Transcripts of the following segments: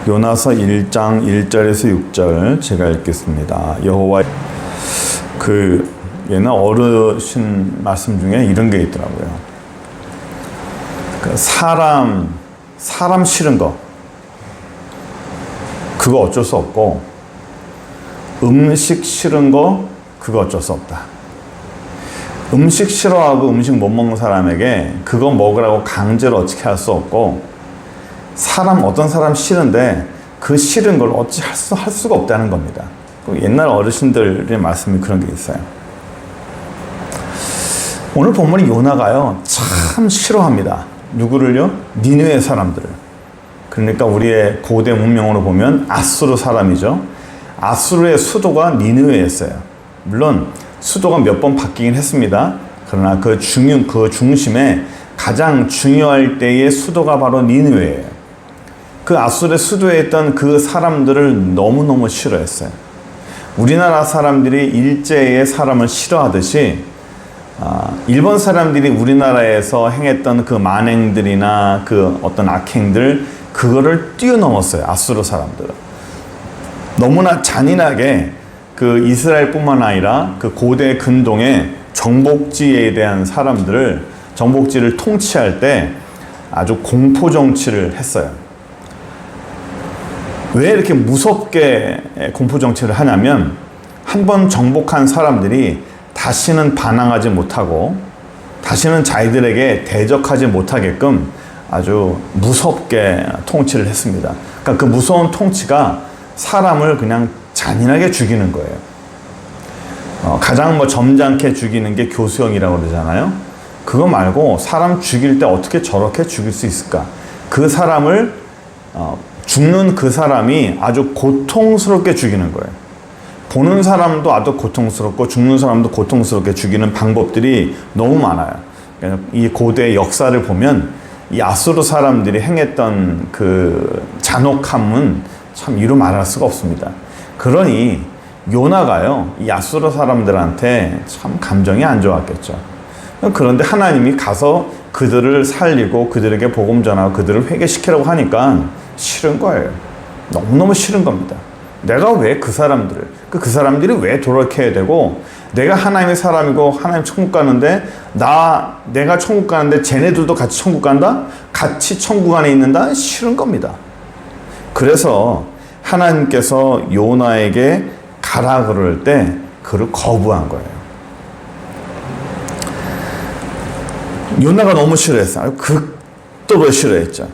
요나서 1장 1절에서 6절 제가 읽겠습니다. 여호와 옛날 어르신 말씀 중에 이런 게 있더라고요. 사람 싫은 거 그거 어쩔 수 없고, 음식 싫은 거 그거 어쩔 수 없다. 음식 싫어하고 음식 못 먹는 사람에게 그거 먹으라고 강제로 어떻게 할 수 없고, 어떤 사람 싫은데 그 싫은 걸 어찌 할 수가 없다는 겁니다. 옛날 어르신들의 말씀이 그런 게 있어요. 오늘 본문이 요나가요 참 싫어합니다. 누구를요? 니느웨 사람들을. 그러니까 우리의 고대 문명으로 보면 아수르 사람이죠. 아수르의 수도가 니느웨였어요. 물론 수도가 몇 번 바뀌긴 했습니다. 그러나 그 중심에 가장 중요할 때의 수도가 바로 니느웨예요. 그 아수르의 수도에 있던 그 사람들을 너무너무 싫어했어요. 우리나라 사람들이 일제의 사람을 싫어하듯이 일본 사람들이 우리나라에서 행했던 그 만행들이나 그 어떤 악행들, 그거를 뛰어넘었어요. 아수르 사람들은. 너무나 잔인하게 그 이스라엘뿐만 아니라 그 고대 근동의 정복지에 대한 정복지를 통치할 때 아주 공포 정치를 했어요. 왜 이렇게 무섭게 공포 정치를 하냐면, 한번 정복한 사람들이 다시는 반항하지 못하고 다시는 자기들에게 대적하지 못하게끔 아주 무섭게 통치를 했습니다. 그러니까 그 무서운 통치가 사람을 그냥 잔인하게 죽이는 거예요. 가장 점잖게 죽이는 게 교수형이라고 그러잖아요. 그거 말고 사람 죽일 때 어떻게 저렇게 죽일 수 있을까? 그 사람을 죽는 그 사람이 아주 고통스럽게 죽이는 거예요. 보는 사람도 아주 고통스럽고 죽는 사람도 고통스럽게 죽이는 방법들이 너무 많아요. 이 고대 역사를 보면 이 아수르 사람들이 행했던 그 잔혹함은 참 이루 말할 수가 없습니다. 그러니 요나가요, 이 아수르 사람들한테 참 감정이 안 좋았겠죠. 그런데 하나님이 가서 그들을 살리고 그들에게 복음 전하고 그들을 회개시키라고 하니까 싫은 거예요. 너무너무 싫은 겁니다. 내가 왜 그 사람들이 왜 돌아켜야 되고, 내가 하나님의 사람이고 하나님 천국 가는데 내가 천국 가는데 쟤네들도 같이 천국 간다? 같이 천국 안에 있는다? 싫은 겁니다. 그래서 하나님께서 요나에게 가라 그럴 때 그를 거부한 거예요. 요나가 너무 싫어했어요. 극도로 싫어했죠.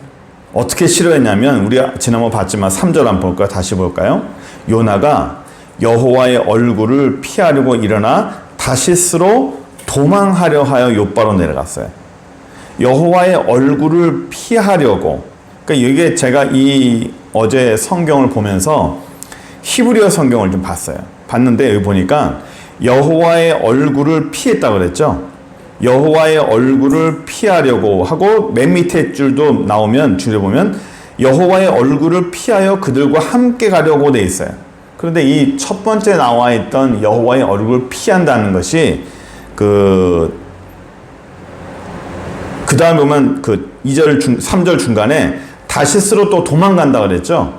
어떻게 싫어했냐면, 우리가 지난번 봤지만 3절 한번 볼까요? 다시 볼까요? 요나가 여호와의 얼굴을 피하려고 일어나 다시스로 도망하려 하여 욥바로 내려갔어요. 여호와의 얼굴을 피하려고. 그러니까 이게 제가 어제 성경을 보면서 히브리어 성경을 좀 봤는데 여기 보니까 여호와의 얼굴을 피했다고 그랬죠. 여호와의 얼굴을 피하려고 하고 맨 밑에 줄도 나오면, 줄에 보면 여호와의 얼굴을 피하여 그들과 함께 가려고 돼 있어요. 그런데 이 첫 번째 나와 있던 여호와의 얼굴을 피한다는 것이 그 다음에 보면 3절 중간에 다시스로 또 도망간다 그랬죠.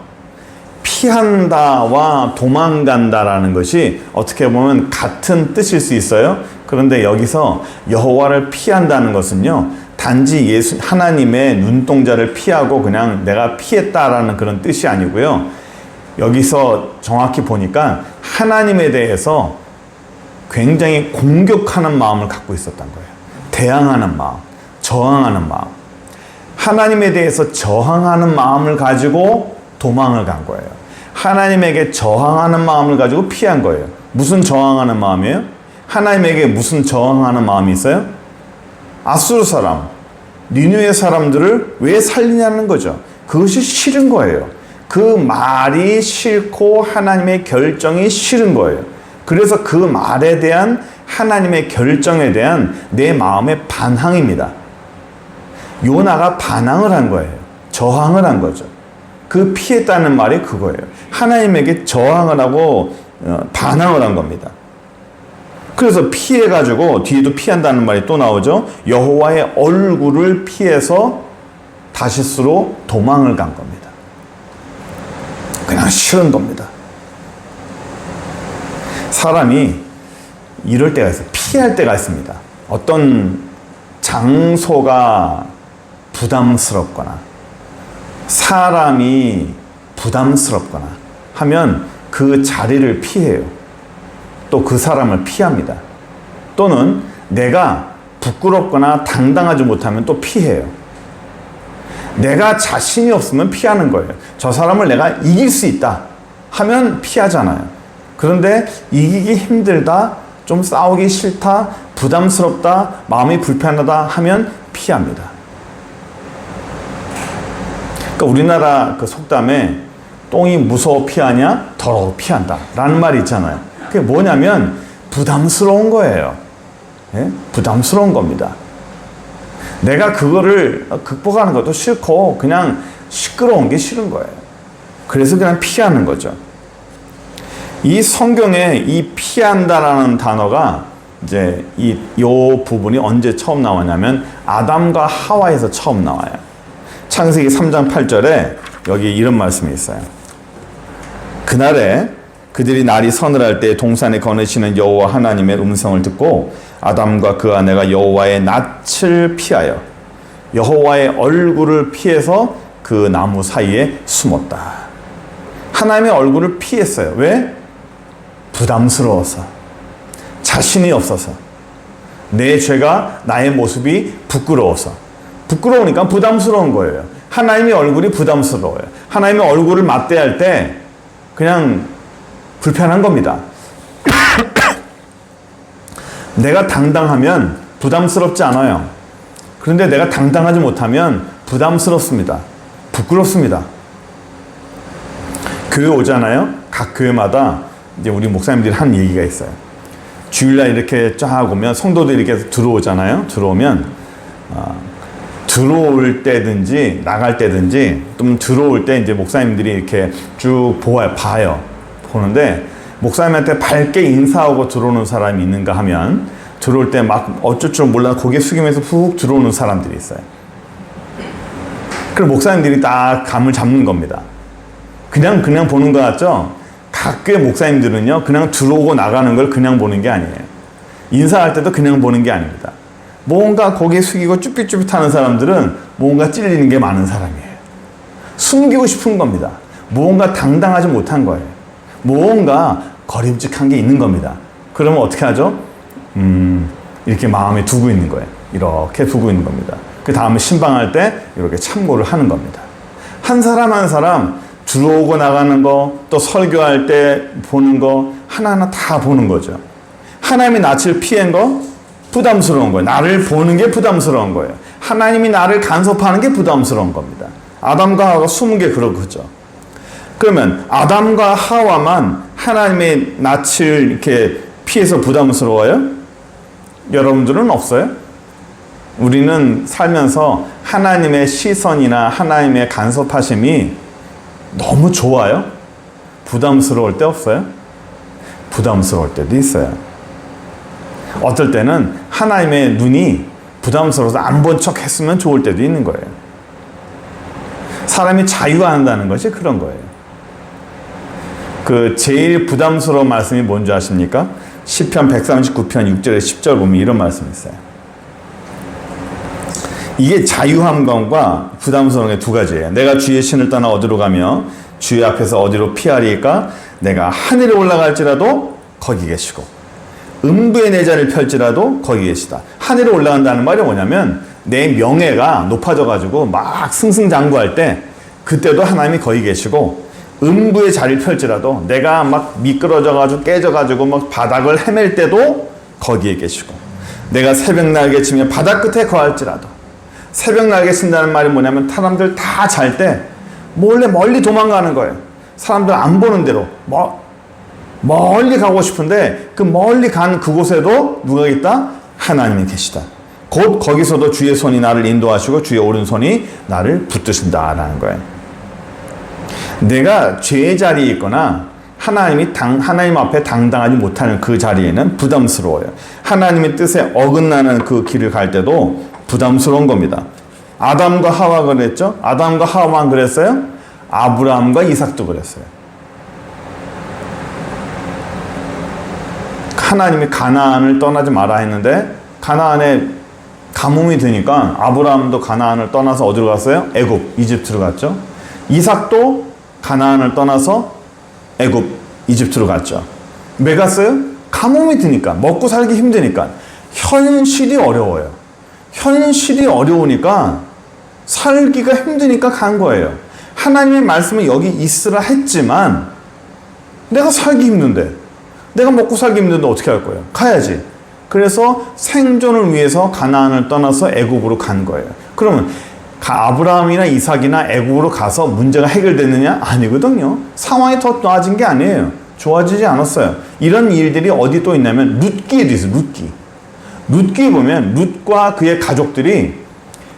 피한다와 도망간다라는 것이 어떻게 보면 같은 뜻일 수 있어요. 그런데 여기서 여호와를 피한다는 것은요, 단지 하나님의 눈동자를 피하고 그냥 내가 피했다라는 그런 뜻이 아니고요. 여기서 정확히 보니까 하나님에 대해서 굉장히 공격하는 마음을 갖고 있었던 거예요. 대항하는 마음, 저항하는 마음. 하나님에 대해서 저항하는 마음을 가지고 도망을 간 거예요. 하나님에게 저항하는 마음을 가지고 피한 거예요. 무슨 저항하는 마음이에요? 하나님에게 무슨 저항하는 마음이 있어요? 아수르 사람, 니느웨 사람들을 왜 살리냐는 거죠. 그것이 싫은 거예요. 그 말이 싫고 하나님의 결정이 싫은 거예요. 그래서 그 말에 대한 하나님의 결정에 대한 내 마음의 반항입니다. 요나가 반항을 한 거예요. 저항을 한 거죠. 그 피했다는 말이 그거예요. 하나님에게 저항을 하고 반항을 한 겁니다. 그래서 피해가지고 뒤에도 피한다는 말이 또 나오죠. 여호와의 얼굴을 피해서 다시스로 도망을 간 겁니다. 싫은 겁니다. 사람이 이럴 때가 있어요. 피할 때가 있습니다. 어떤 장소가 부담스럽거나 사람이 부담스럽거나 하면 그 자리를 피해요. 또 그 사람을 피합니다. 또는 내가 부끄럽거나 당당하지 못하면 또 피해요. 내가 자신이 없으면 피하는 거예요. 저 사람을 내가 이길 수 있다 하면 피하잖아요. 그런데 이기기 힘들다, 좀 싸우기 싫다, 부담스럽다, 마음이 불편하다 하면 피합니다. 그러니까 우리나라 그 속담에 똥이 무서워 피하냐, 더러워 피한다 라는 말이 있잖아요. 그게 뭐냐면 부담스러운 거예요. 예? 부담스러운 겁니다. 내가 그거를 극복하는 것도 싫고 그냥 시끄러운 게 싫은 거예요. 그래서 그냥 피하는 거죠. 이 성경에 이 피한다라는 단어가 이제 요 부분이 언제 처음 나왔냐면 아담과 하와에서 처음 나와요. 창세기 3장 8절에 여기 이런 말씀이 있어요. 그날에 그들이 날이 서늘할 때 동산에 거느시는 여호와 하나님의 음성을 듣고 아담과 그 아내가 여호와의 낯을 피하여 여호와의 얼굴을 피해서 그 나무 사이에 숨었다. 하나님의 얼굴을 피했어요. 왜? 부담스러워서, 자신이 없어서, 내 죄가 나의 모습이 부끄러워서. 부끄러우니까 부담스러운 거예요. 하나님의 얼굴이 부담스러워요. 하나님의 얼굴을 맞대할 때 그냥 불편한 겁니다. 내가 당당하면 부담스럽지 않아요. 그런데 내가 당당하지 못하면 부담스럽습니다. 부끄럽습니다. 교회 오잖아요. 각 교회마다 이제 우리 목사님들이 한 얘기가 있어요. 주일날 이렇게 쫙 오면 성도들이 이렇게 들어오잖아요. 들어오면 들어올 때든지 나갈 때든지 좀 들어올 때 이제 목사님들이 이렇게 쭉 봐요. 보는데 목사님한테 밝게 인사하고 들어오는 사람이 있는가 하면 들어올 때 막 어쩔 줄 몰라 고개 숙이면서 훅 들어오는 사람들이 있어요. 그럼 목사님들이 딱 감을 잡는 겁니다. 그냥 보는 것 같죠? 각교의 목사님들은요, 그냥 들어오고 나가는 걸 그냥 보는 게 아니에요. 인사할 때도 그냥 보는 게 아닙니다. 뭔가 고개 숙이고 쭈삣쭈삣 하는 사람들은 뭔가 찔리는 게 많은 사람이에요. 숨기고 싶은 겁니다. 뭔가 당당하지 못한 거예요. 뭔가 거림직한 게 있는 겁니다. 그러면 어떻게 하죠? 이렇게 마음에 두고 있는 거예요. 이렇게 두고 있는 겁니다. 그 다음에 신방할 때 이렇게 참고를 하는 겁니다. 한 사람 한 사람 들어오고 나가는 거, 또 설교할 때 보는 거 하나하나 다 보는 거죠. 하나님이 낯을 피한 거 부담스러운 거예요. 나를 보는 게 부담스러운 거예요. 하나님이 나를 간섭하는 게 부담스러운 겁니다. 아담과 하와가 숨은 게 그런 거죠. 그러면 아담과 하와만 하나님의 낯을 이렇게 피해서 부담스러워요? 여러분들은 없어요? 우리는 살면서 하나님의 시선이나 하나님의 간섭하심이 너무 좋아요? 부담스러울 때 없어요? 부담스러울 때도 있어요. 어떨 때는 하나님의 눈이 부담스러워서 안 본 척 했으면 좋을 때도 있는 거예요. 사람이 자유한다는 것이 그런 거예요. 그 제일 부담스러운 말씀이 뭔지 아십니까? 시편 139편 6절에 10절 보면 이런 말씀이 있어요. 이게 자유함과 부담스러운 게 두 가지예요. 내가 주의 신을 떠나 어디로 가며 주의 앞에서 어디로 피하리까? 내가 하늘에 올라갈지라도 거기 계시고 음부의 내 자리를 펼지라도 거기 계시다. 하늘에 올라간다는 말이 뭐냐면 내 명예가 높아져가지고 막 승승장구할 때 그때도 하나님이 거기 계시고 음부의 자리를 펼지라도 내가 막 미끄러져가지고 깨져가지고 막 바닥을 헤맬 때도 거기에 계시고 내가 새벽 날개 치며 바닥 끝에 거할지라도 새벽 날개 친다는 말이 뭐냐면 사람들 다 잘 때 몰래 멀리 도망가는 거예요. 사람들 안 보는 대로 멀리 가고 싶은데 그 멀리 간 그곳에도 누가 있다? 하나님이 계시다. 곧 거기서도 주의 손이 나를 인도하시고 주의 오른손이 나를 붙드신다라는 거예요. 내가 죄의 자리에 있거나 하나님 앞에 당당하지 못하는 그 자리에는 부담스러워요. 하나님의 뜻에 어긋나는 그 길을 갈 때도 부담스러운 겁니다. 아담과 하와가 그랬죠? 아담과 하와만 그랬어요? 아브라함과 이삭도 그랬어요. 하나님이 가나안을 떠나지 마라 했는데 가나안에 가뭄이 드니까 아브라함도 가나안을 떠나서 어디로 갔어요? 애굽, 이집트로 갔죠. 이삭도 가나안을 떠나서 애굽, 이집트로 갔죠. 왜 갔어요? 가뭄이 드니까, 먹고 살기 힘드니까. 현실이 어려워요. 현실이 어려우니까 살기가 힘드니까 간 거예요. 하나님의 말씀은 여기 있으라 했지만 내가 살기 힘든데, 내가 먹고 살기 힘든데 어떻게 할 거예요? 가야지. 그래서 생존을 위해서 가나안을 떠나서 애굽으로 간 거예요. 그러면 아브라함이나 이삭이나 애굽으로 가서 문제가 해결됐느냐? 아니거든요. 상황이 더 나아진 게 아니에요. 좋아지지 않았어요. 이런 일들이 어디 또 있냐면 룻기에도 있어요. 룻기에 보면 룻과 그의 가족들이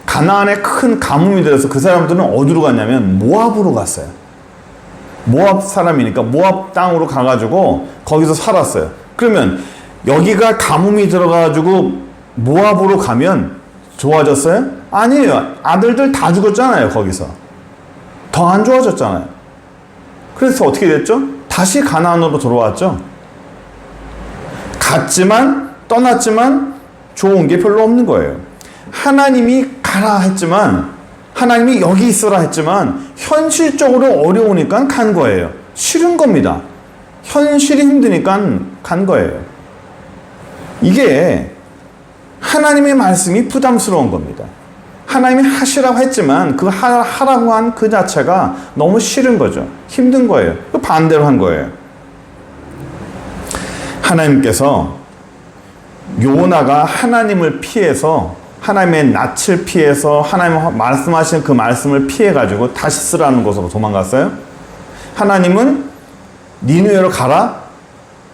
가나안에 큰 가뭄이 들어서 그 사람들은 어디로 갔냐면 모압으로 갔어요. 모압 사람이니까 모압 땅으로 가가지고 거기서 살았어요. 그러면 여기가 가뭄이 들어가지고 모압으로 가면 좋아졌어요? 아니에요. 아들들 다 죽었잖아요. 거기서 더 안 좋아졌잖아요. 그래서 어떻게 됐죠? 다시 가나안으로 돌아왔죠. 떠났지만 좋은 게 별로 없는 거예요. 하나님이 가라 했지만, 하나님이 여기 있어라 했지만 현실적으로 어려우니까 간 거예요. 싫은 겁니다. 현실이 힘드니까 간 거예요. 이게 하나님의 말씀이 부담스러운 겁니다. 하나님이 하시라고 했지만 그 하라고 한 그 자체가 너무 싫은 거죠. 힘든 거예요. 반대로 한 거예요. 하나님께서 요나가 하나님을 피해서, 하나님의 낯을 피해서 하나님 말씀하신 그 말씀을 피해가지고 다시 쓰라는 곳으로 도망갔어요. 하나님은 니느웨로 가라?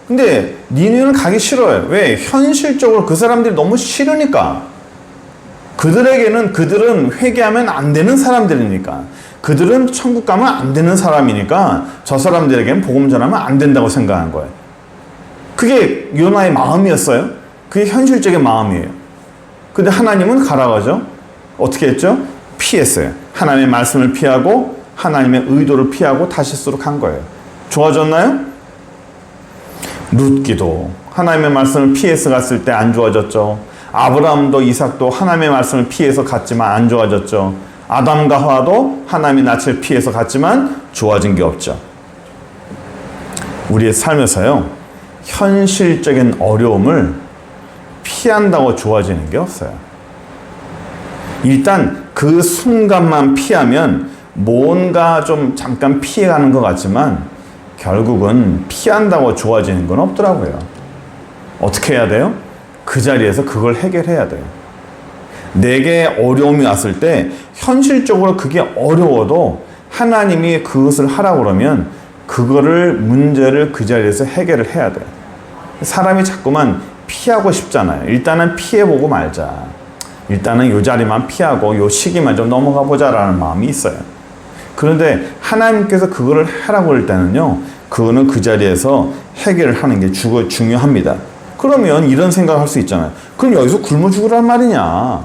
근데 니느웨는 가기 싫어요. 왜? 현실적으로 그 사람들이 너무 싫으니까. 그들은 회개하면 안 되는 사람들이니까. 그들은 천국 가면 안 되는 사람이니까 저 사람들에게는 복음 전하면 안 된다고 생각한 거예요. 그게 요나의 마음이었어요. 그게 현실적인 마음이에요. 근데 하나님은 가라가죠. 어떻게 했죠? 피했어요. 하나님의 말씀을 피하고 하나님의 의도를 피하고 다시스로 간 거예요. 좋아졌나요? 룻기도 하나님의 말씀을 피해서 갔을 때 안 좋아졌죠. 아브라함도 이삭도 하나님의 말씀을 피해서 갔지만 안 좋아졌죠. 아담과 하와도 하나님의 낯을 피해서 갔지만 좋아진 게 없죠. 우리의 삶에서요, 현실적인 어려움을 피한다고 좋아지는 게 없어요. 일단 그 순간만 피하면 뭔가 좀 잠깐 피해가는 것 같지만 결국은 피한다고 좋아지는 건 없더라고요. 어떻게 해야 돼요? 그 자리에서 그걸 해결해야 돼요. 내게 어려움이 왔을 때 현실적으로 그게 어려워도 하나님이 그것을 하라고 그러면 그거를 문제를 그 자리에서 해결을 해야 돼요. 사람이 자꾸만 피하고 싶잖아요. 일단은 피해보고 말자. 일단은 이 자리만 피하고 이 시기만 좀 넘어가 보자라는 마음이 있어요. 그런데 하나님께서 그거를 하라고 할 때는요, 그거는 그 자리에서 해결을 하는 게 중요합니다. 그러면 이런 생각을 할 수 있잖아요. 그럼 여기서 굶어 죽으란 말이냐?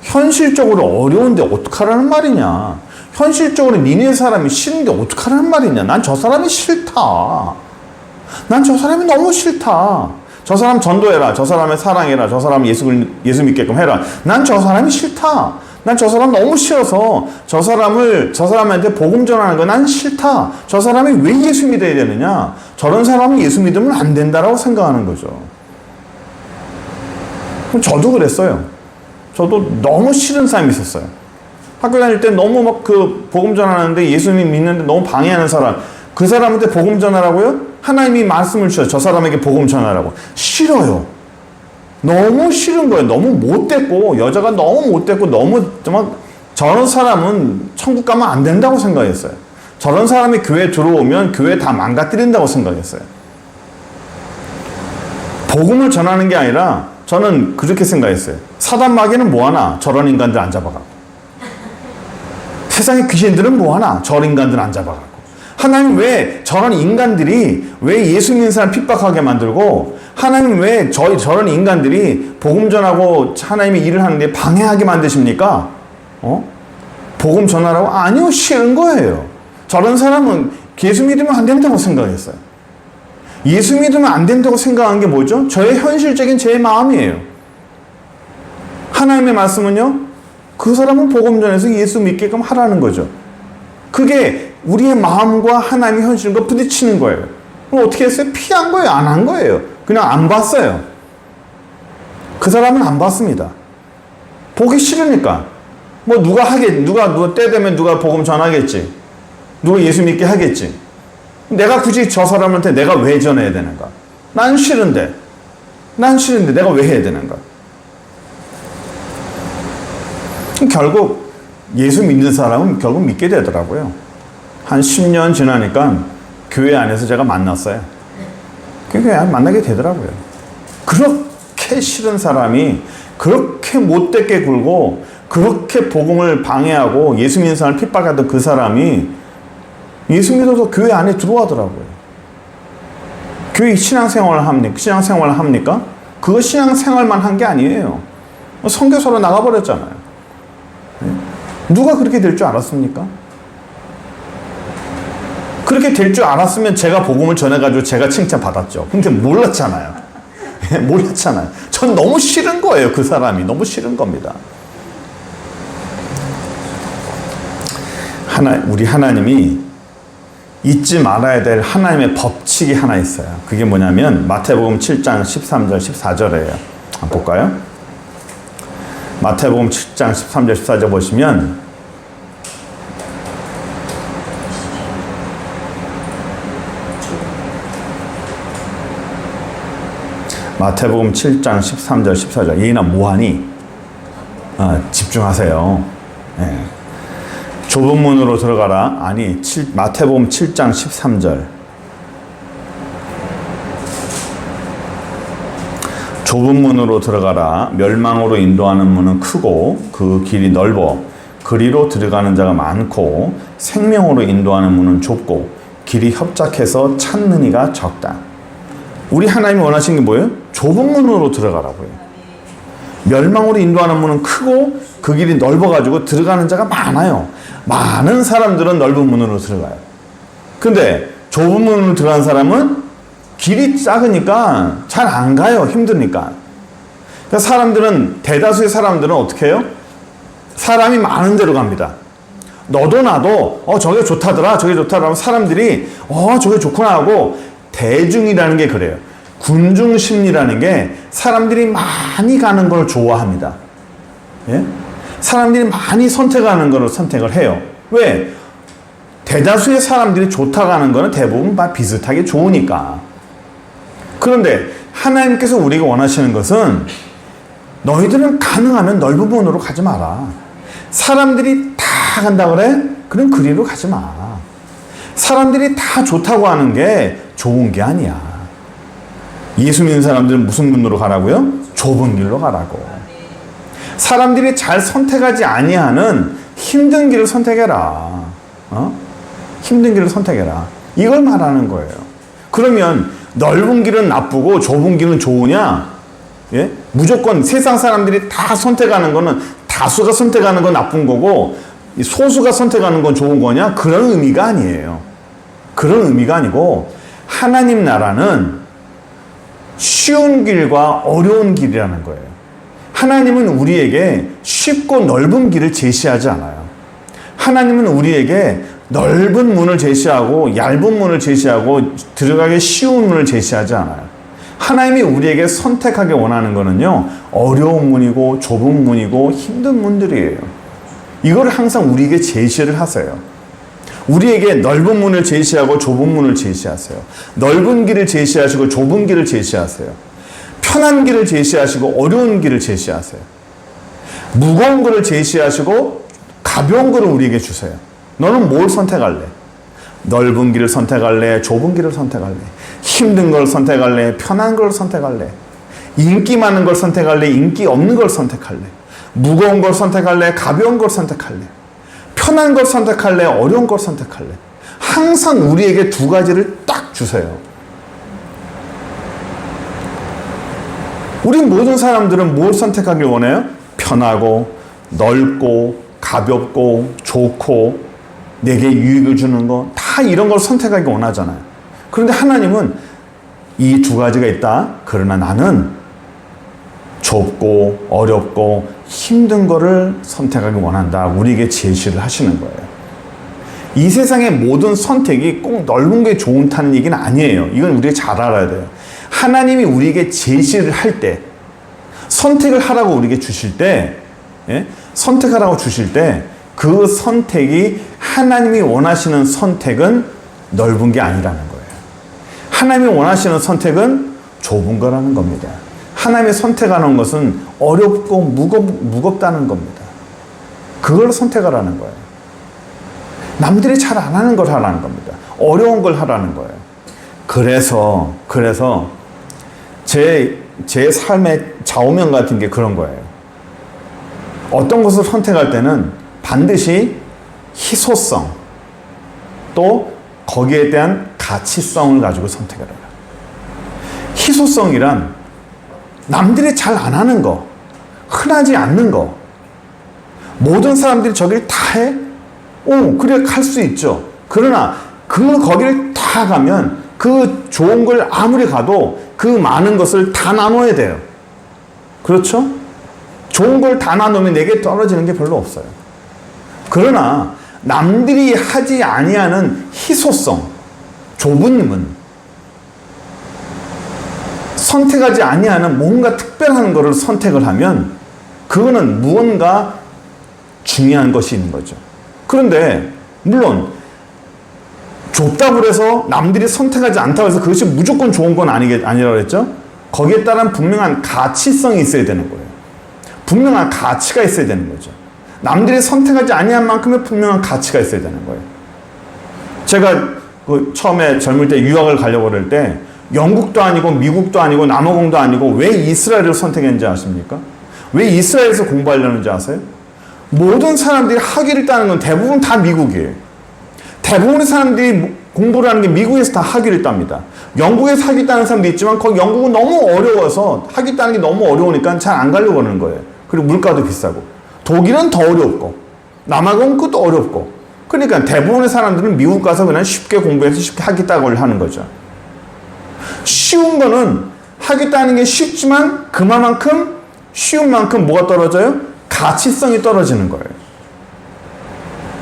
현실적으로 어려운데 어떡하라는 말이냐? 현실적으로 니네 사람이 싫은데 어떡하라는 말이냐? 난 저 사람이 싫다. 난 저 사람이 너무 싫다. 저 사람 전도해라. 저 사람을 사랑해라. 저 사람 예수 믿게끔 해라. 난 저 사람이 싫다. 난 저 사람 너무 싫어서 저 사람한테 복음 전하는 거 난 싫다. 저 사람이 왜 예수 믿어야 되느냐? 저런 사람은 예수 믿으면 안 된다라고 생각하는 거죠. 저도 그랬어요. 저도 너무 싫은 사람이 있었어요. 학교 다닐 때 너무 막 그 복음 전하는데 예수님 믿는데 너무 방해하는 사람. 그 사람한테 복음 전하라고요? 하나님이 말씀을 주셔요. 저 사람에게 복음 전하라고. 싫어요. 너무 싫은 거예요. 너무 못됐고, 여자가 너무 못됐고, 너무 정말 저런 사람은 천국 가면 안 된다고 생각했어요. 저런 사람이 교회 들어오면 교회 다 망가뜨린다고 생각했어요. 복음을 전하는 게 아니라 저는 그렇게 생각했어요. 사단 마귀는 뭐하나? 저런 인간들 안 잡아가고. 세상의 귀신들은 뭐하나? 저런 인간들 안 잡아가고. 하나님 왜 저런 인간들이 왜 예수 믿는 사람 핍박하게 만들고, 하나님 왜 저런 인간들이 복음 전하고 하나님의 일을 하는데 방해하게 만드십니까? 복음 전하라고? 아니요, 싫은 거예요. 저런 사람은 예수 믿으면 안 된다고 생각했어요. 예수 믿으면 안 된다고 생각한 게 뭐죠? 저의 현실적인 제 마음이에요. 하나님의 말씀은요, 그 사람은 복음 전해서 예수 믿게끔 하라는 거죠. 그게 우리의 마음과 하나님의 현실과 부딪히는 거예요. 그럼 어떻게 했어요? 피한 거예요? 안 한 거예요? 그냥 안 봤어요. 그 사람은 안 봤습니다. 보기 싫으니까. 뭐 누가 때 되면 누가 복음 전하겠지. 누가 예수 믿게 하겠지. 내가 굳이 저 사람한테 내가 왜 전해야 되는가? 난 싫은데 내가 왜 해야 되는가? 결국 예수 믿는 사람은 결국 믿게 되더라고요. 한 10년 지나니까 교회 안에서 제가 만났어요. 그러니까 만나게 되더라고요. 그렇게 싫은 사람이 그렇게 못되게 굴고 그렇게 복음을 방해하고 예수 믿는 사람을 핍박하던 그 사람이 예수 믿어서 교회 안에 들어가더라고요. 교회 신앙생활을 합니까? 그거 신앙생활만 한 게 아니에요. 선교사로 나가버렸잖아요. 누가 그렇게 될 줄 알았습니까? 그렇게 될 줄 알았으면 제가 복음을 전해가지고 제가 칭찬받았죠. 근데 몰랐잖아요. 몰랐잖아요. 전 너무 싫은 거예요. 그 사람이 너무 싫은 겁니다. 우리 하나님이 잊지 말아야 될 하나님의 법칙이 하나 있어요. 그게 뭐냐면 마태복음 7장 13절 14절이에요. 한번 볼까요? 마태복음 7장 13절 14절 보시면 마태복음 7장 13절 14절 얘나 뭐하니? 집중하세요. 네. 좁은 문으로 들어가라. 아니 마태복음 7장 13절 좁은 문으로 들어가라. 멸망으로 인도하는 문은 크고 그 길이 넓어 그리로 들어가는 자가 많고 생명으로 인도하는 문은 좁고 길이 협착해서 찾는 이가 적다. 우리 하나님이 원하시는 게 뭐예요? 좁은 문으로 들어가라고요. 멸망으로 인도하는 문은 크고 그 길이 넓어가지고 들어가는 자가 많아요. 많은 사람들은 넓은 문으로 들어가요. 근데 좁은 문으로 들어가는 사람은 길이 작으니까 잘 안 가요. 힘드니까. 그러니까 대다수의 사람들은 어떻게 해요? 사람이 많은 데로 갑니다. 너도 나도 저게 좋다더라 저게 좋다더라 하면 사람들이 저게 좋구나 하고 대중이라는 게 그래요. 군중 심리라는 게 사람들이 많이 가는 걸 좋아합니다. 예? 사람들이 많이 선택하는 걸 선택을 해요. 왜? 대다수의 사람들이 좋다고 하는 거는 대부분 다 비슷하게 좋으니까. 그런데 하나님께서 우리가 원하시는 것은 너희들은 가능하면 넓은 문으로 가지 마라. 사람들이 다 간다 그래? 그럼 그리로 가지 마. 사람들이 다 좋다고 하는 게 좋은 게 아니야. 예수 믿는 사람들은 무슨 문으로 가라고요? 좁은 길로 가라고. 사람들이 잘 선택하지 아니하는 힘든 길을 선택해라. 힘든 길을 선택해라. 이걸 말하는 거예요. 그러면 넓은 길은 나쁘고 좁은 길은 좋으냐? 예? 무조건 세상 사람들이 다 선택하는 거는 다수가 선택하는 건 나쁜 거고 소수가 선택하는 건 좋은 거냐? 그런 의미가 아니에요. 그런 의미가 아니고 하나님 나라는 쉬운 길과 어려운 길이라는 거예요. 하나님은 우리에게 쉽고 넓은 길을 제시하지 않아요. 하나님은 우리에게 넓은 문을 제시하고 얇은 문을 제시하고 들어가기 쉬운 문을 제시하지 않아요. 하나님이 우리에게 선택하게 원하는 거는요, 어려운 문이고 좁은 문이고 힘든 문들이에요. 이걸 항상 우리에게 제시를 하세요. 우리에게 넓은 문을 제시하고 좁은 문을 제시하세요. 넓은 길을 제시하시고 좁은 길을 제시하세요. 편한 길을 제시하시고 어려운 길을 제시하세요. 무거운 것을 제시하시고 가벼운 것을 우리에게 주세요. 너는 뭘 선택할래? 넓은 길을 선택할래? 좁은 길을 선택할래? 힘든 걸 선택할래? 편한 걸 선택할래? 인기 많은 걸 선택할래? 인기 없는 걸 선택할래? 무거운 걸 선택할래? 가벼운 걸 선택할래? 편한 걸 선택할래? 어려운 걸 선택할래? 항상 우리에게 두 가지를 딱 주세요. 우리 모든 사람들은 뭘 선택하길 원해요? 편하고 넓고 가볍고 좋고 내게 유익을 주는 거 다 이런 걸 선택하기 원하잖아요. 그런데 하나님은 이 두 가지가 있다. 그러나 나는 좁고 어렵고 힘든 거를 선택하기 원한다. 우리에게 제시를 하시는 거예요. 이 세상의 모든 선택이 꼭 넓은 게 좋다는 얘기는 아니에요. 이건 우리가 잘 알아야 돼요. 하나님이 우리에게 제시를 할 때, 선택을 하라고 우리에게 주실 때, 선택하라고 주실 때, 그 선택이 하나님이 원하시는 선택은 넓은 게 아니라는 거예요. 하나님이 원하시는 선택은 좁은 거라는 겁니다. 하나님이 선택하는 것은 어렵고 무겁다는 겁니다. 그걸 선택하라는 거예요. 남들이 잘 안 하는 걸 하라는 겁니다. 어려운 걸 하라는 거예요. 그래서 제 삶의 좌우명 같은 게 그런 거예요. 어떤 것을 선택할 때는 반드시 희소성, 또 거기에 대한 가치성을 가지고 선택을 해요. 희소성이란 남들이 잘 안 하는 거, 흔하지 않는 거, 모든 사람들이 저길 다 해? 그래, 할 수 있죠. 그러나 거기를 다 가면 그 좋은 걸 아무리 가도 그 많은 것을 다 나눠야 돼요. 그렇죠? 좋은 걸 다 나누면 내게 떨어지는 게 별로 없어요. 그러나 남들이 하지 아니하는 희소성, 좁은 문, 선택하지 아니하는 뭔가 특별한 것을 선택을 하면 그거는 무언가 중요한 것이 있는 거죠. 그런데 물론 좁다고 해서 남들이 선택하지 않다고 해서 그것이 무조건 좋은 건 아니라고 그랬죠. 거기에 따른 분명한 가치성이 있어야 되는 거예요. 분명한 가치가 있어야 되는 거죠. 남들이 선택하지 아니한 만큼의 분명한 가치가 있어야 되는 거예요. 제가 처음에 젊을 때 유학을 가려고 그럴 때 영국도 아니고 미국도 아니고 남아공도 아니고 왜 이스라엘을 선택했는지 아십니까? 왜 이스라엘에서 공부하려는지 아세요? 모든 사람들이 학위를 따는 건 대부분 다 미국이에요. 대부분의 사람들이 공부를 하는 게 미국에서 다 학위를 땁니다. 영국에서 학위 따는 사람도 있지만 거기 영국은 너무 어려워서 학위 따는 게 너무 어려우니까 잘 안 가려고 하는 거예요. 그리고 물가도 비싸고. 독일은 더 어렵고 남아공은 그것도 어렵고. 그러니까 대부분의 사람들은 미국 가서 그냥 쉽게 공부해서 쉽게 학위 따고 하는 거죠. 쉬운 거는 학위 따는 게 쉽지만 그만큼 쉬운 만큼 뭐가 떨어져요? 가치성이 떨어지는 거예요.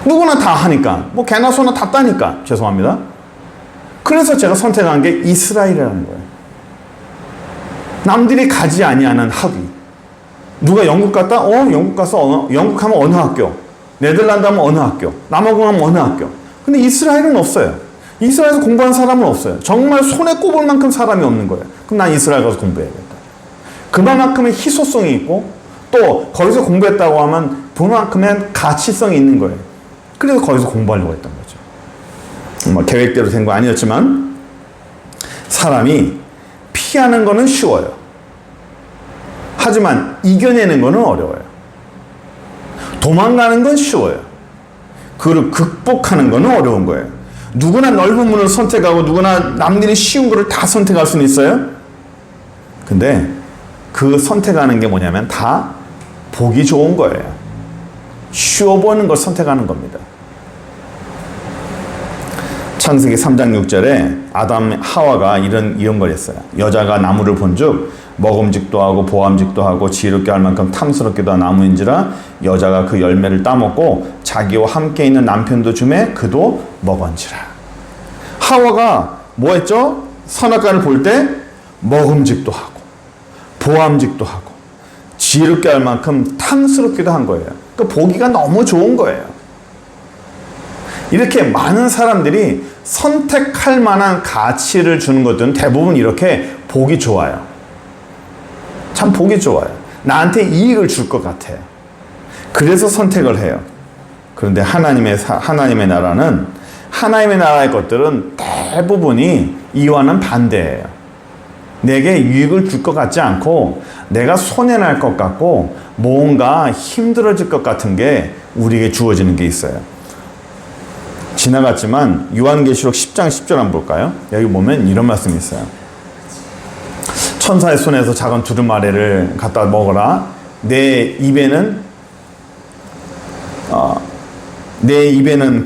누구나 다 하니까, 뭐 개나 소나 다 따니까. 죄송합니다. 그래서 제가 선택한 게 이스라엘이라는 거예요. 남들이 가지 아니하는 학위. 누가 영국 갔다? 영국 가서 영국 하면 어느 학교? 네덜란드 하면 어느 학교? 남아공 하면 어느 학교? 근데 이스라엘은 없어요. 이스라엘에서 공부하는 사람은 없어요. 정말 손에 꼽을 만큼 사람이 없는 거예요. 그럼 난 이스라엘 가서 공부해야겠다. 그만큼의 희소성이 있고 또 거기서 공부했다고 하면 그만큼의 가치성이 있는 거예요. 그래서 거기서 공부하려고 했던 거죠. 뭐 계획대로 된 거 아니었지만 사람이 피하는 거는 쉬워요. 하지만 이겨내는 거는 어려워요. 도망가는 건 쉬워요. 그걸 극복하는 거는 어려운 거예요. 누구나 넓은 문을 선택하고 누구나 남들이 쉬운 거를 다 선택할 수는 있어요. 근데 그 선택하는 게 뭐냐면 다 보기 좋은 거예요. 쉬워 보이는 걸 선택하는 겁니다. 창세기 3장 6절에 아담 하와가 이런 걸 했어요. 여자가 나무를 본즉 먹음직도 하고 보암직도 하고 지혜롭게 할 만큼 탐스럽기도 한 나무인지라 여자가 그 열매를 따먹고 자기와 함께 있는 남편도 주매 그도 먹은지라. 하와가 뭐 했죠? 선악과를 볼 때 먹음직도 하고 보암직도 하고 지혜롭게 할 만큼 탐스럽기도 한 거예요. 그러니까 보기가 너무 좋은 거예요. 이렇게 많은 사람들이 선택할 만한 가치를 주는 것들은 대부분 이렇게 보기 좋아요. 참 보기 좋아요. 나한테 이익을 줄 것 같아요. 그래서 선택을 해요. 그런데 하나님의 나라는 하나님의 나라의 것들은 대부분이 이와는 반대예요. 내게 유익을 줄 것 같지 않고 내가 손해날 것 같고 뭔가 힘들어질 것 같은 게 우리에게 주어지는 게 있어요. 지나갔지만 요한계시록 10장 10절 한번 볼까요? 여기 보면 이런 말씀이 있어요. 천사의 손에서 작은 두루마리를 갖다 먹어라. 내 입에는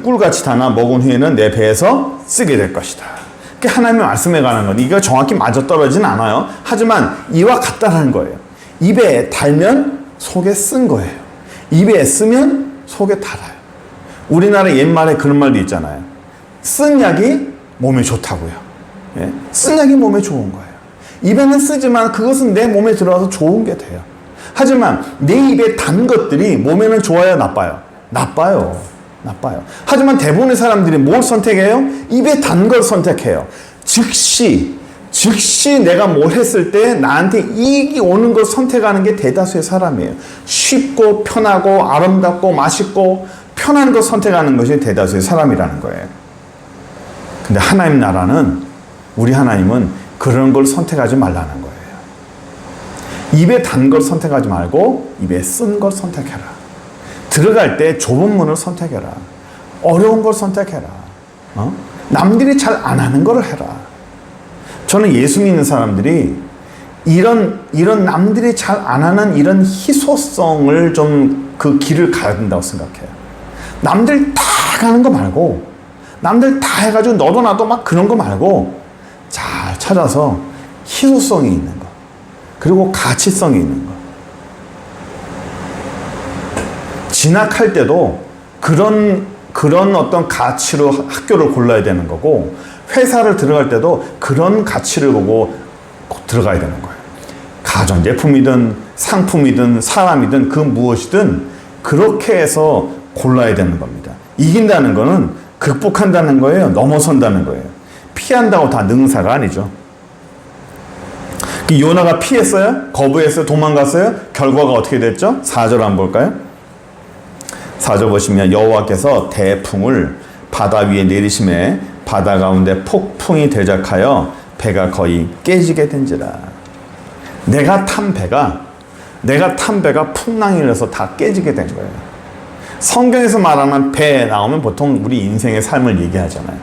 꿀같이 다나 먹은 후에는 내 배에서 쓰게 될 것이다. 그게 하나님의 말씀에 관한 건 이거 정확히 맞아떨어지진 않아요. 하지만 이와 같다라는 거예요. 입에 달면 속에 쓴 거예요. 입에 쓰면 속에 달아요. 우리나라 옛말에 그런 말도 있잖아요. 쓴 약이 몸에 좋다고요. 예? 쓴 약이 몸에 좋은 거예요. 입에는 쓰지만 그것은 내 몸에 들어가서 좋은 게 돼요. 하지만 내 입에 단 것들이 몸에는 좋아요, 나빠요? 나빠요. 하지만 대부분의 사람들이 뭘 선택해요? 입에 단 걸 선택해요. 즉시 내가 뭘 했을 때 나한테 이익이 오는 걸 선택하는 게 대다수의 사람이에요. 쉽고 편하고 아름답고 맛있고 편한 걸 선택하는 것이 대다수의 사람이라는 거예요. 근데 하나님 나라는, 우리 하나님은 그런 걸 선택하지 말라는 거예요. 입에 단 걸 선택하지 말고 입에 쓴 걸 선택해라. 들어갈 때 좁은 문을 선택해라. 어려운 걸 선택해라. 남들이 잘 안 하는 걸 해라. 저는 예수 믿는 사람들이 이런 남들이 잘 안 하는 이런 희소성을 좀 그 길을 가야 된다고 생각해요. 남들 다 가는 거 말고, 남들 다 해가지고 너도 나도 막 그런 거 말고 잘 찾아서 희소성이 있는 거, 그리고 가치성이 있는 거. 진학할 때도 그런 어떤 가치로 학교를 골라야 되는 거고, 회사를 들어갈 때도 그런 가치를 보고 들어가야 되는 거예요. 가전제품이든 상품이든 사람이든 그 무엇이든 그렇게 해서 골라야 되는 겁니다. 이긴다는 거는 극복한다는 거예요. 넘어선다는 거예요. 피한다고 다 능사가 아니죠. 요나가 피했어요? 거부했어요? 도망갔어요? 결과가 어떻게 됐죠? 4절 한번 볼까요? 4절 보시면 여호와께서 대풍을 바다 위에 내리심에 바다 가운데 폭풍이 대작하여 배가 거의 깨지게 된지라. 내가 탄 배가 풍랑이 일어서 다 깨지게 된 거예요. 성경에서 말하는 배 나오면 보통 우리 인생의 삶을 얘기하잖아요.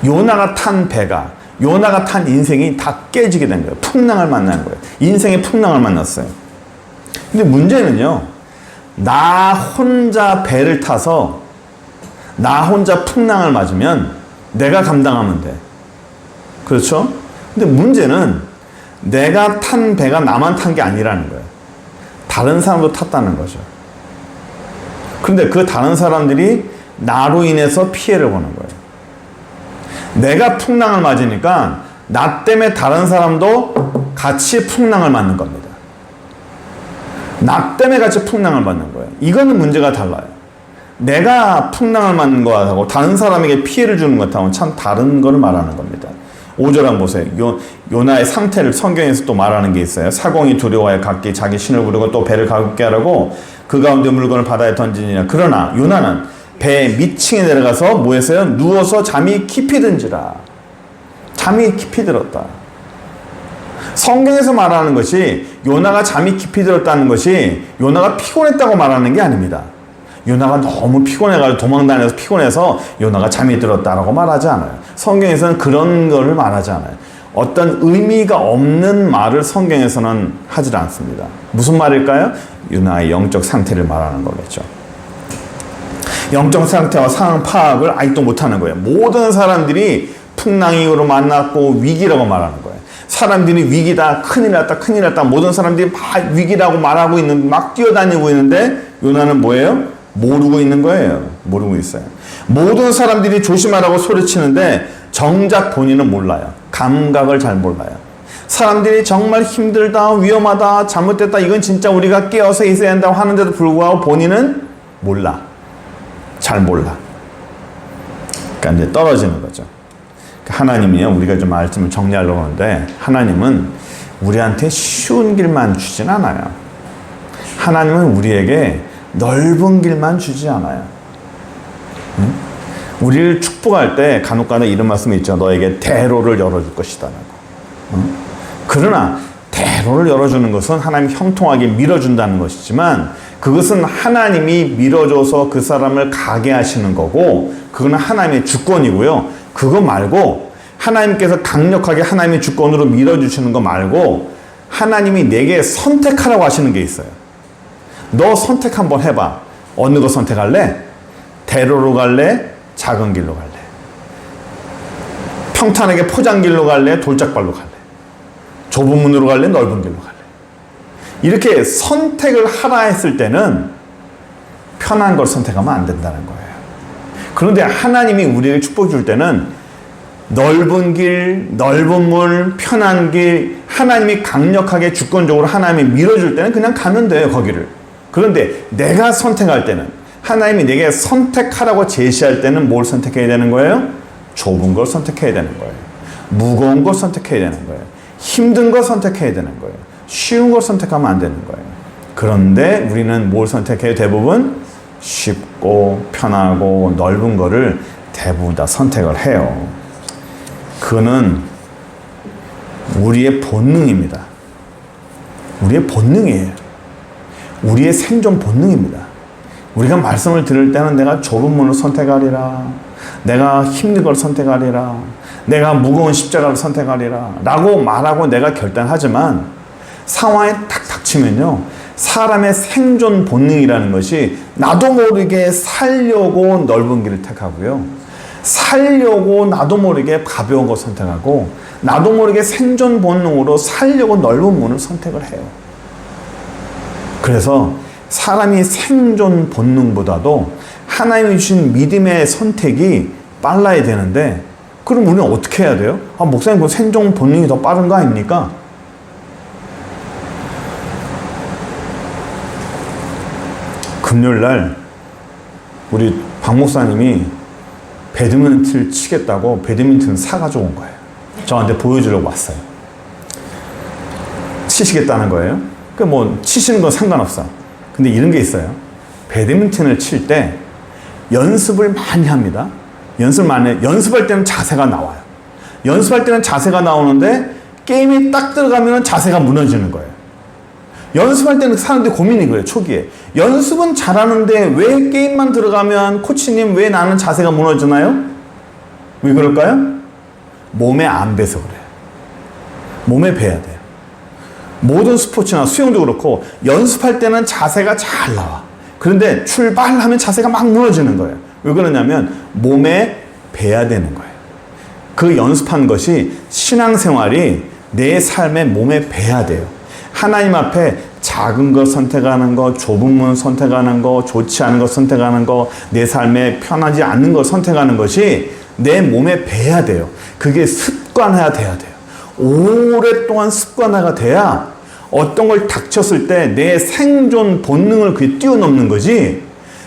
요나가 탄 인생이 다 깨지게 된 거예요. 풍랑을 만난 거예요. 인생의 풍랑을 만났어요. 근데 문제는요, 나 혼자 배를 타서 나 혼자 풍랑을 맞으면 내가 감당하면 돼. 그렇죠? 근데 문제는 내가 탄 배가 나만 탄 게 아니라는 거예요. 다른 사람도 탔다는 거죠. 그런데 그 다른 사람들이 나로 인해서 피해를 보는 거예요. 내가 풍랑을 맞으니까 나 때문에 다른 사람도 같이 풍랑을 맞는 겁니다. 나 때문에 같이 풍랑을 맞는 거예요. 이거는 문제가 달라요. 내가 풍랑을 맞는 것하고 다른 사람에게 피해를 주는 것하고는 참 다른 걸 말하는 겁니다. 5절 한번 보세요. 요나의 상태를 성경에서 또 말하는 게 있어요. 사공이 두려워하여 각기 자기 신을 부르고 또 배를 가볍게 하라고 그 가운데 물건을 바다에 던지니라. 그러나 요나는 배 밑층에 내려가서 뭐 했어요? 누워서 잠이 깊이 든지라. 잠이 깊이 들었다. 성경에서 말하는 것이 요나가 잠이 깊이 들었다는 것이 요나가 피곤했다고 말하는 게 아닙니다. 요나가 너무 피곤해가지고 도망다녀서 피곤해서 요나가 잠이 들었다라고 말하지 않아요. 성경에서는 그런 거를 말하지 않아요. 어떤 의미가 없는 말을 성경에서는 하지 않습니다. 무슨 말일까요? 요나의 영적 상태를 말하는 거겠죠. 영적 상태와 상황 파악을 아직도 못하는 거예요. 모든 사람들이 풍랑으로 만났고 위기라고 말하는 거예요. 사람들이 위기다, 큰일 났다, 모든 사람들이 막 위기라고 말하고 막 뛰어다니고 있는데 요나는 뭐예요? 모르고 있는 거예요. 모르고 있어요. 모든 사람들이 조심하라고 소리치는데 정작 본인은 몰라요. 감각을 잘 몰라요. 사람들이 정말 힘들다, 위험하다, 잘못됐다, 이건 진짜 우리가 깨어서 있어야 한다고 하는데도 불구하고 본인은 몰라. 잘 몰라. 그러니까 이제 떨어지는 거죠. 하나님이요, 우리가 좀 말씀을 정리하려고 하는데 하나님은 우리한테 쉬운 길만 주진 않아요. 하나님은 우리에게 넓은 길만 주지 않아요. 응? 우리를 축복할 때 간혹가다 이런 말씀이 있죠. 너에게 대로를 열어줄 것이다. 응? 그러나 대로를 열어주는 것은 하나님이 형통하게 밀어준다는 것이지만 그것은 하나님이 밀어줘서 그 사람을 가게 하시는 거고 그거는 하나님의 주권이고요. 그거 말고 하나님께서 강력하게 하나님의 주권으로 밀어주시는 거 말고 하나님이 내게 선택하라고 하시는 게 있어요. 너 선택 한번 해봐. 어느 거 선택할래? 대로로 갈래? 작은 길로 갈래? 평탄하게 포장길로 갈래? 돌짝발로 갈래? 좁은 문으로 갈래? 넓은 길로 갈래? 이렇게 선택을 하라 했을 때는 편한 걸 선택하면 안 된다는 거예요. 그런데 하나님이 우리에게 축복 줄 때는 넓은 길, 넓은 물, 편한 길, 하나님이 강력하게 주권적으로 하나님이 밀어줄 때는 그냥 가면 돼요, 거기를. 그런데 내가 선택할 때는, 하나님이 내게 선택하라고 제시할 때는 뭘 선택해야 되는 거예요? 좁은 걸 선택해야 되는 거예요. 무거운 걸 선택해야 되는 거예요. 힘든 걸 선택해야 되는 거예요. 쉬운 걸 선택하면 안 되는 거예요. 그런데 우리는 뭘 선택해요? 대부분 쉽고 편하고 넓은 거를 대부분 다 선택을 해요. 그거는 우리의 본능입니다. 우리의 본능이에요. 우리의 생존 본능입니다. 우리가 말씀을 들을 때는 내가 좁은 문을 선택하리라, 내가 힘든 걸 선택하리라, 내가 무거운 십자가를 선택하리라 라고 말하고 내가 결단하지만 상황에 딱 닥치면요, 사람의 생존 본능이라는 것이 나도 모르게 살려고 넓은 길을 택하고요, 살려고 나도 모르게 가벼운 걸 선택하고, 나도 모르게 생존 본능으로 살려고 넓은 문을 선택을 해요. 그래서 사람이 생존 본능보다도 하나님이 주신 믿음의 선택이 빨라야 되는데, 그럼 우리는 어떻게 해야 돼요? 목사님, 그 생존 본능이 더 빠른 거 아닙니까? 금요일날 우리 박 목사님이 배드민턴을 치겠다고 배드민턴을 사가지고 온 거예요. 저한테 보여주려고 왔어요. 치시겠다는 거예요. 치시는 건 상관없어. 근데 이런 게 있어요. 배드민턴을 칠 때 연습을 많이 합니다. 연습할 때는 자세가 나와요. 연습할 때는 자세가 나오는데 게임이 딱 들어가면 자세가 무너지는 거예요. 연습할 때는 사람들이 고민이 그래요, 초기에. 연습은 잘하는데 왜 게임만 들어가면, 코치님, 왜 나는 자세가 무너지나요? 왜 그럴까요? 몸에 안 배서 그래요. 몸에 배야 돼요. 모든 스포츠나 수영도 그렇고 연습할 때는 자세가 잘 나와. 그런데 출발하면 자세가 막 무너지는 거예요. 왜 그러냐면 몸에 배야 되는 거예요. 그 연습한 것이 신앙생활이 내 삶의 몸에 배야 돼요. 하나님 앞에 작은 것 선택하는 거, 좁은 문 선택하는 거, 좋지 않은 것 선택하는 거, 내 삶에 편하지 않는 것 선택하는 것이 내 몸에 배야 돼요. 그게 습관화가 돼야 돼요. 오랫동안 습관화가 돼야 어떤 걸 닥쳤을 때 내 생존 본능을 그게 뛰어넘는 거지,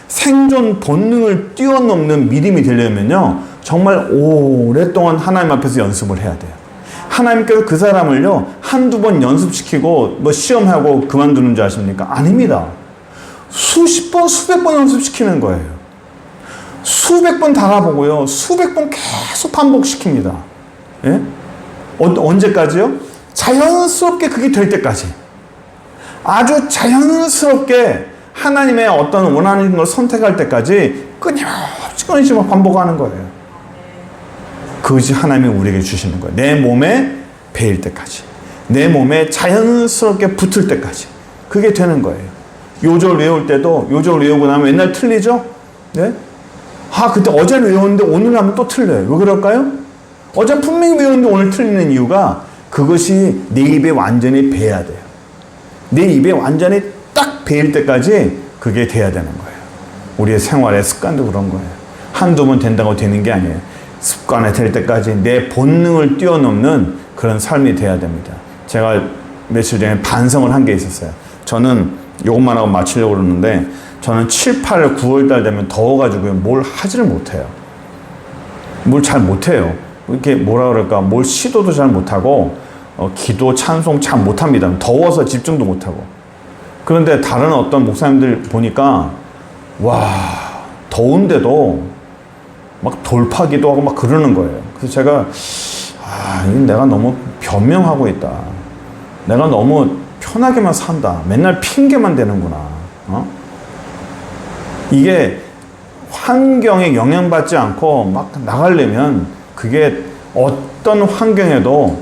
생존 본능을 뛰어넘는 믿음이 되려면요, 정말 오랫동안 하나님 앞에서 연습을 해야 돼요. 하나님께서 그 사람을요, 한두 번 연습시키고 시험하고 그만두는 줄 아십니까? 아닙니다. 수십 번, 수백 번 연습시키는 거예요. 수백 번 달아보고요, 수백 번 계속 반복시킵니다. 예? 언제까지요? 자연스럽게 그게 될 때까지. 아주 자연스럽게 하나님의 어떤 원하는 걸 선택할 때까지 끊임없이 반복하는 거예요. 그것이 하나님이 우리에게 주시는 거예요. 내 몸에 배일 때까지, 내 몸에 자연스럽게 붙을 때까지 그게 되는 거예요. 요절 외울 때도 요절 외우고 나면 맨날 틀리죠? 네? 그때 어제는 외웠는데 오늘 하면 또 틀려요. 왜 그럴까요? 어제 분명히 외웠는데 오늘 틀리는 이유가 그것이 내 입에 완전히 배야 돼요. 내 입에 완전히 딱 배일 때까지 그게 돼야 되는 거예요. 우리의 생활의 습관도 그런 거예요. 한두 번 된다고 되는 게 아니에요. 습관이 될 때까지 내 본능을 뛰어넘는 그런 삶이 돼야 됩니다. 제가 며칠 전에 반성을 한 게 있었어요. 저는 이것만 하고 마치려고 그러는데, 저는 7, 8, 9월 달 되면 더워가지고 뭘 하지를 못해요. 뭘 잘 못해요. 이렇게 뭘 시도도 잘 못하고, 기도, 찬송 잘 못합니다. 더워서 집중도 못하고. 그런데 다른 어떤 목사님들 보니까, 더운데도 막 돌파기도 하고 막 그러는 거예요. 그래서 제가, 이건 내가 너무 변명하고 있다. 내가 너무 편하게만 산다. 맨날 핑계만 대는구나. 이게 환경에 영향받지 않고 막 나가려면 그게 어떤 환경에도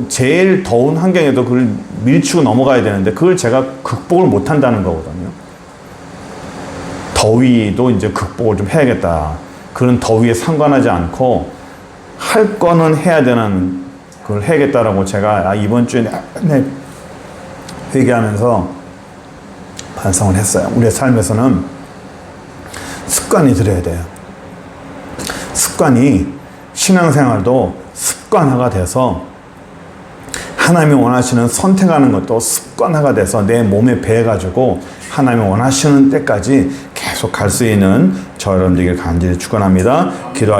제일 더운 환경에도 그걸 밀치고 넘어가야 되는데 그걸 제가 극복을 못 한다는 거거든요. 더위도 이제 극복을 좀 해야겠다. 그런 더위에 상관하지 않고 할 거는 해야 되는 그걸 해야겠다라고 제가 이번 주에 회개하면서 반성을 했어요. 우리의 삶에서는 습관이 들어야 돼요. 습관이 신앙생활도 습관화가 돼서 하나님이 원하시는 선택하는 것도 습관화가 돼서 내 몸에 배해가지고 하나님이 원하시는 때까지 계속 갈 수 있는 저 여러분들에게 간절히 축원합니다. 기도하겠습니다.